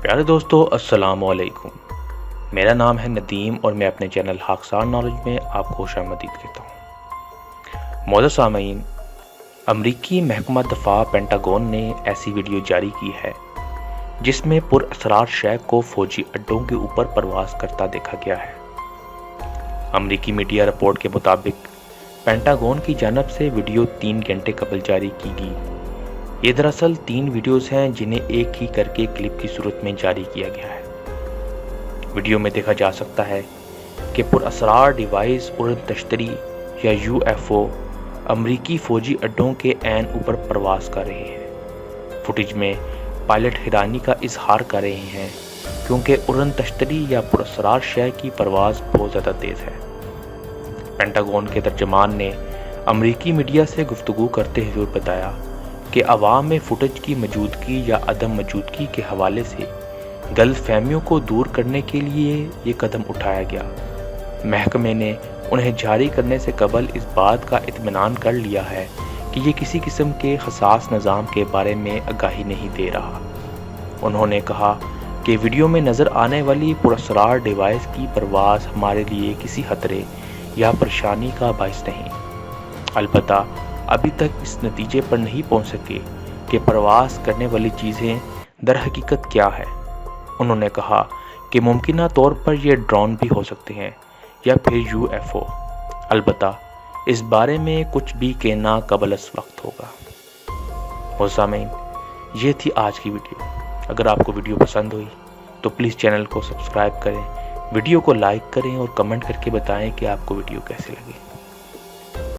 پیارے دوستو السلام علیکم۔ میرا نام ہے ندیم اور میں اپنے چینل خاکسار نالج میں آپ کو خوش آمدید کہتا ہوں۔ معزز سامعین، امریکی محکمہ دفاع پینٹاگون نے ایسی ویڈیو جاری کی ہے جس میں پر اسرار شے کو فوجی اڈوں کے اوپر پرواز کرتا دیکھا گیا ہے۔ امریکی میڈیا رپورٹ کے مطابق پینٹاگون کی جانب سے ویڈیو 3 گھنٹے قبل جاری کی گئی۔ یہ دراصل 3 ویڈیوز ہیں جنہیں ایک ہی کر کے کلپ کی صورت میں جاری کیا گیا ہے۔ ویڈیو میں دیکھا جا سکتا ہے کہ پر اسرار ڈیوائس اڑن تشتری یا UFO امریکی فوجی اڈوں کے عین اوپر پرواز کر رہے ہیں۔ فوٹیج میں پائلٹ حیرانی کا اظہار کر رہے ہیں کیونکہ اڑن تشتری یا پر اسرار شے کی پرواز بہت زیادہ تیز ہے۔ پینٹاگون کے ترجمان نے امریکی میڈیا سے گفتگو کرتے ہوئے بتایا کہ عوام میں فوٹیج کی موجودگی یا عدم موجودگی کے حوالے سے غلط فہمیوں کو دور کرنے کے لیے یہ قدم اٹھایا گیا۔ محکمے نے انہیں جاری کرنے سے قبل اس بات کا اطمینان کر لیا ہے کہ یہ کسی قسم کے حساس نظام کے بارے میں آگاہی نہیں دے رہا۔ انہوں نے کہا کہ ویڈیو میں نظر آنے والی پر اسرار ڈیوائس کی پرواز ہمارے لیے کسی خطرے یا پریشانی کا باعث نہیں، البتہ ابھی تک اس نتیجے پر نہیں پہنچ سکے کہ پرواز کرنے والی چیزیں در حقیقت کیا ہے۔ انہوں نے کہا کہ ممکنہ طور پر یہ ڈرون بھی ہو سکتے ہیں یا پھر UFO، البتہ اس بارے میں کچھ بھی کہنا قبل از وقت ہوگا۔ سامعین، یہ تھی آج کی ویڈیو۔ اگر آپ کو ویڈیو پسند ہوئی تو پلیز چینل کو سبسکرائب کریں، ویڈیو کو لائک کریں اور کمنٹ کر کے بتائیں کہ آپ کو ویڈیو کیسے لگی۔